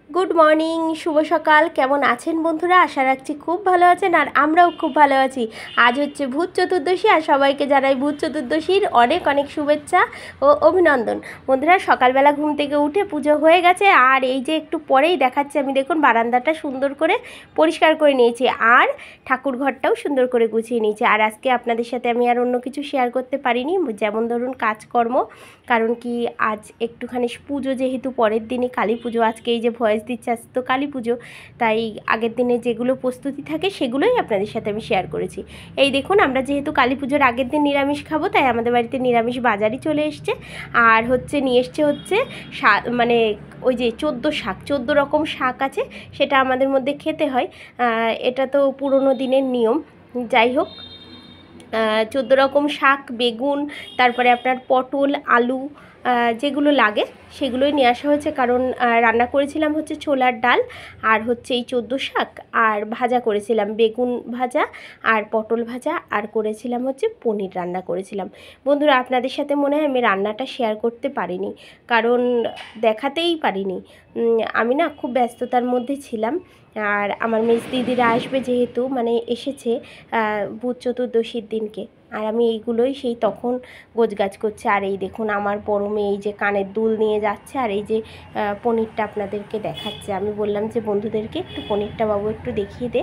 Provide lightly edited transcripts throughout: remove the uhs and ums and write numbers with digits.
Good morning, শুভ সকাল। কেমন আছেন বন্ধুরা? আশা রাখছি খুব ভালো আছেন, আর আমরাও খুব ভালো আছি। আজ হচ্ছে ভূত চতুর্দশী, আর সবাইকে জানাই ভূত চতুর্দশীর অনেক অনেক শুভেচ্ছা ও অভিনন্দন। বন্ধুরা, সকালবেলা ঘুম থেকে উঠে পুজো হয়ে গেছে, আর এই যে একটু পরেই দেখাচ্ছি আমি, দেখুন বারান্দাটা সুন্দর করে পরিষ্কার করে নিয়েছি, আর ঠাকুর ঘরটাও সুন্দর করে গুছিয়ে নিয়েছি। আর আজকে আপনাদের সাথে আমি আর অন্য কিছু শেয়ার করতে পারিনি, যেমন ধরুন কাজকর্ম, কারণ কি আজ একটুখানি পুজো, যেহেতু পরের দিনই কালী পুজো, আজকে এই যে ভয়েস দিচ্ছে আজ তো কালী পুজো, তাই আগের দিনে যেগুলো প্রস্তুতি থাকে সেগুলোই আপনাদের সাথে আমি শেয়ার করেছি। এই দেখুন, আমরা যেহেতু কালী পুজোর আগের দিন নিরামিষ খাবো, তাই আমাদের বাড়িতে নিরামিষ বাজারই চলে এসছে। আর নিয়ে এসছে মানে ওই যে 14 রকম শাক আছে, সেটা আমাদের মধ্যে খেতে হয়। এটা তো পুরনো দিনের নিয়ম। যাই হোক, 14 রকম শাক, বেগুন, তারপরে আপনার পটল, আলু, যেগুলো লাগে সেগুলোই নিয়ে আসা হয়েছে। কারণ রান্না করেছিলাম হচ্ছে ছোলার ডাল, আর হচ্ছে এই 14 শাক, আর ভাজা করেছিলাম বেগুন ভাজা আর পটল ভাজা, আর করেছিলাম হচ্ছে পনির রান্না করেছিলাম। বন্ধুরা, আপনাদের সাথে মনে হয় আমি রান্নাটা শেয়ার করতে পারিনি, কারণ দেখাতেই পারিনি। আমি না খুব ব্যস্ততার মধ্যে ছিলাম। আর আমার মেজ দিদিরা আসবে, যেহেতু মানে এসেছে ভূত চতুর্দশীর দিনকে, আর আমি এইগুলোই সেই তখন গোছগাছ করছি। আর এই দেখুন, আমার বড় মেয়ে এই যে কানের দুল নিয়ে যাচ্ছে, আর এই যে পনিরটা আপনাদেরকে দেখাচ্ছে। আমি বললাম যে বন্ধুদেরকে একটু পনিরটা বাবু একটু দেখিয়ে দে।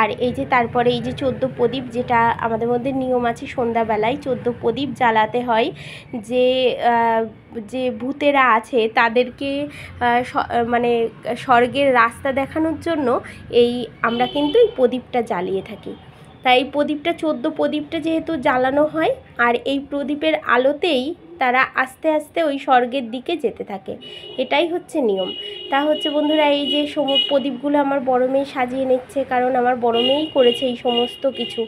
আর এই যে তারপরে এই যে 14 প্রদীপ, যেটা আমাদের মধ্যে নিয়ম আছে, সন্ধ্যাবেলায় 14 প্রদীপ জ্বালাতে হয়। যে যে ভূতেরা আছে তাদেরকে মানে স্বর্গের রাস্তা দেখানোর জন্য আমরা কিন্তু এই প্রদীপটা জ্বালিয়ে থাকি। তাই প্রদীপটা 14 প্রদীপটা যেহেতু জ্বালানো হয়, আর এই প্রদীপের আলোতেই তারা আস্তে আস্তে ওই স্বর্গের দিকে যেতে থাকে। এটাই হচ্ছে নিয়ম। তা হচ্ছে বন্ধুরা, এই যে প্রদীপগুলো আমার বড় মেয়ে সাজিয়ে নিচ্ছে, কারণ আমার বড় মেয়েই করেছে এই সমস্ত কিছু।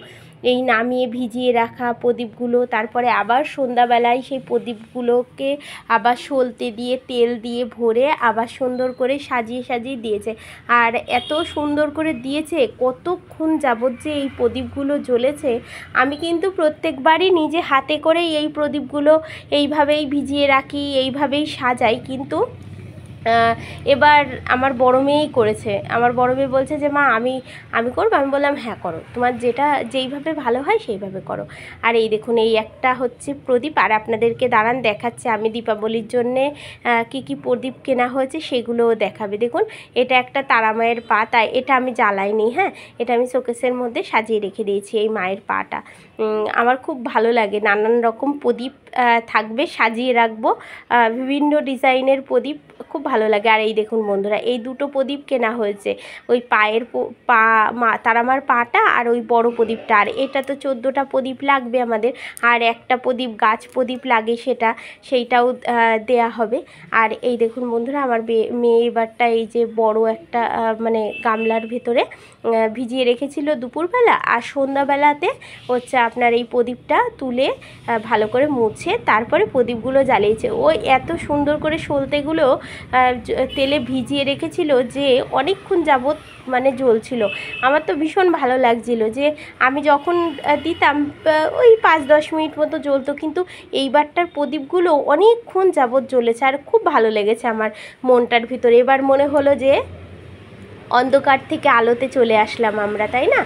এই নামিয়ে ভিজিয়ে রাখা প্রদীপগুলো, তারপরে আবার সন্ধ্যাবেলায় সেই প্রদীপগুলোকে আবার সলতে দিয়ে তেল দিয়ে ভরে আবার সুন্দর করে সাজিয়ে সাজিয়ে দিয়েছে। আর এত সুন্দর করে দিয়েছে, কতক্ষণ যাবত যে এই প্রদীপগুলো জ্বলেছে। আমি কিন্তু প্রত্যেকবারই নিজে হাতে করেই এই প্রদীপগুলো এইভাবেই ভিজিয়ে রাখি, এইভাবেই সাজাই, কিন্তু এবার আমার বড় মেয়েই করেছে। আমার বড় মেয়ে বলছে যে মা, আমি করবো। আমি বললাম হ্যাঁ করো, তোমার যেইভাবে ভালো হয় সেইভাবে করো। আর এই দেখুন, এই একটা হচ্ছে প্রদীপ, আর আপনাদেরকে দাঁড়ান দেখাচ্ছে আমি দীপাবলির জন্যে কি প্রদীপ কেনা হয়েছে সেগুলোও দেখাবে। দেখুন, এটা একটা তারা মায়ের পা, তাই এটা আমি জ্বালাইনি। হ্যাঁ, এটা আমি শোকেসের মধ্যে সাজিয়ে রেখে দিয়েছি, এই মায়ের পাটা। আমার খুব ভালো লাগে, নানান রকম প্রদীপ থাকবে, সাজিয়ে রাখবো, বিভিন্ন ডিজাইনের প্রদীপ, খুব ভালো লাগে। আর এই দেখুন বন্ধুরা, এই দুটো প্রদীপ কেনা হয়েছে, ওই পায়ের তারামার পাটা আর ওই বড় প্রদীপটা। আর এটা তো 14টা প্রদীপ লাগবে আমাদের, আর একটা প্রদীপ গাছ প্রদীপ লাগে, সেইটাও দেয়া হবে। আর এই দেখুন বন্ধুরা, আমার মেয়ে এবারটা এই যে বড় একটা মানে গামলার ভেতরে ভিজিয়ে রেখেছিল দুপুরবেলা, আর সন্ধ্যাবেলাতে হচ্ছে আপনার এই প্রদীপটা তুলে ভালো করে মুছে তারপরে প্রদীপগুলো জ্বালিয়েছে। ওই এত সুন্দর করে সলতেগুলো তেলে ভিজিয়ে রেখেছিল যে অনেকক্ষণ যাবৎ মানে জ্বলছিল। আমার তো ভীষণ ভালো লাগছিল, যে আমি যখন দিতাম ওই 5-10 মিনিট মতো জ্বলতো, কিন্তু এইবারটার প্রদীপগুলো অনেকক্ষণ যাবৎ জ্বলেছে, আর খুব ভালো লেগেছে আমার মনটার ভিতরে। এবার মনে হলো যে অন্ধকার থেকে আলোতে চলে আসলাম আমরা, তাই না?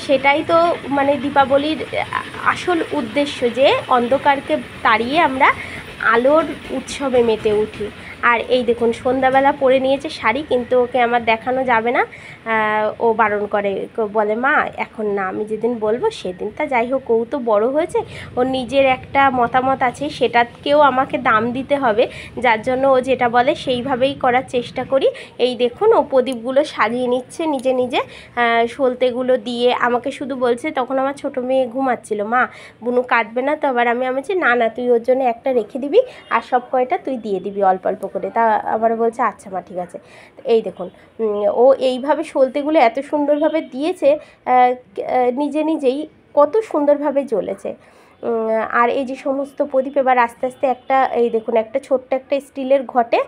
সেটাই তো মানে দীপাবলির আসল উদ্দেশ্য, যে অন্ধকারকে তাড়িয়ে আমরা আলোর উৎসবে মেতে উঠি। আর এই দেখুন, সন্ধ্যাবেলা পরে নিয়েছে শাড়ি, কিন্তু ওকে আমার দেখানো যাবে না, ও বারণ করে, বলে মা এখন না, আমি যেদিন বলবো সেদিন। তা যাই হোক, ও তো বড় হয়েছে, ওর নিজের একটা মতামত আছে, সেটাকেও আমাকে দাম দিতে হবে, যার জন্য ও যেটা বলে সেইভাবেই করার চেষ্টা করি। এই দেখুন, ও প্রদীপগুলো সাজিয়ে নিচ্ছে নিজে নিজে, সলতেগুলো দিয়ে আমাকে শুধু বলছে। তখন আমার ছোটো মেয়ে ঘুমাচ্ছিল, মা বুনু কাটবে না তো? আবার আমি বলছি না না, তুই ওর জন্য একটা রেখে দিবি, আর সব কয়টা তুই দিয়ে দিবি অল্প অল্প করে। তা আবার বলছে আচ্ছা মা, ঠিক আছে। এই দেখুন, ও এইভাবে সলতেগুলো এত সুন্দরভাবে দিয়েছে, নিজে নিজেই কত সুন্দরভাবে জ্বলেছে। আর এই যে সমস্ত প্রদীপ এবার আস্তে আস্তে এই দেখুন, একটা ছোট্ট একটা স্টিলের ঘটে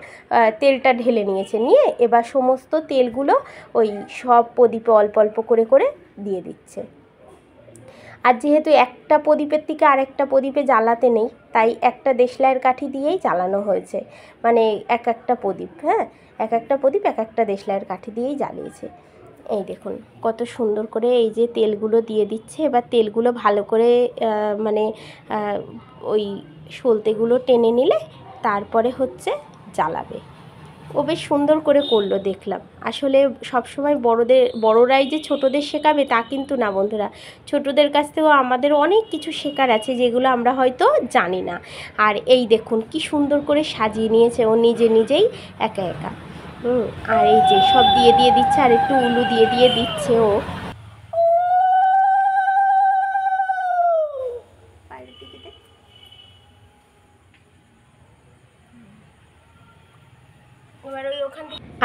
তেলটা ঢেলে নিয়ে এবার সমস্ত তেলগুলো ওই সব প্রদীপে অল্প অল্প করে করে দিয়ে দিচ্ছে। আর যেহেতু একটা প্রদীপের থেকে আরেকটা প্রদীপে জ্বালাতে নেই, তাই একটা দেশলাইয়ের কাঠি দিয়েই জ্বালানো হয়েছে, মানে এক একটা প্রদীপ, হ্যাঁ, এক একটা প্রদীপ এক একটা দেশলাইয়ের কাঠি দিয়েই জ্বালিয়েছে। এই দেখুন কত সুন্দর করে এই যে তেলগুলো দিয়ে দিচ্ছে। এবার তেলগুলো ভালো করে মানে ওই সলতেগুলো টেনে নিলে তারপরে হচ্ছে জ্বালাবে। ও বেশ সুন্দর করে করলো দেখলাম। আসলে সবসময় বড়রাই যে ছোটদের শেখাবে তা কিন্তু না বন্ধুরা, ছোটদের কাছ থেকেও আমাদের অনেক কিছু শেখার আছে যেগুলো আমরা হয়তো জানি না। আর এই দেখুন কি সুন্দর করে সাজিয়ে নিয়েছে ও নিজেই একা একা। আর এই যে সব দিয়ে দিচ্ছে, আর একটু উলু দিয়ে দিচ্ছে ও।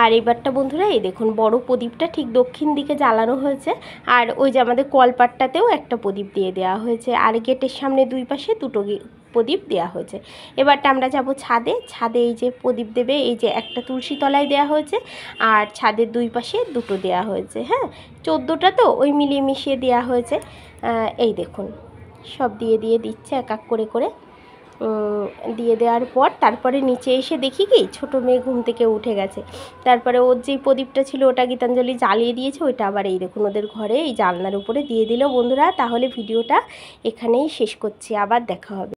আর এবারটা বন্ধুরা এই দেখুন বড় প্রদীপটা ঠিক দক্ষিণ দিকে জ্বালানো হয়েছে, আর ওই যে আমাদের কলপাটটাতেও একটা প্রদীপ দিয়ে দেওয়া হয়েছে, আর গেটের সামনে দুই পাশে দুটো প্রদীপ দেওয়া হয়েছে। এবারটা আমরা যাব ছাদে। ছাদে এই যে প্রদীপ দেবে, এই যে একটা তুলসী তলায় দেওয়া হয়েছে, আর ছাদের দুই পাশে দুটো দেওয়া হয়েছে, হ্যাঁ, 14টা তো ওই মিলিয়ে মিশিয়ে দেওয়া হয়েছে। এই দেখুন সব দিয়ে দিচ্ছে এক এক করে দিয়ে দেওয়ার পর তারপরে নিচে এসে দেখি কি ছোটো মেয়ে ঘুম থেকে উঠে গেছে। তারপরে ওর যেই প্রদীপটা ছিল ওটা গীতাঞ্জলি জ্বালিয়ে দিয়েছে, ওইটা আবার এই দেখুন ওদের ঘরে এই জানলার উপরে দিয়ে দিল। বন্ধুরা তাহলে ভিডিওটা এখানেই শেষ করছি, আবার দেখা হবে।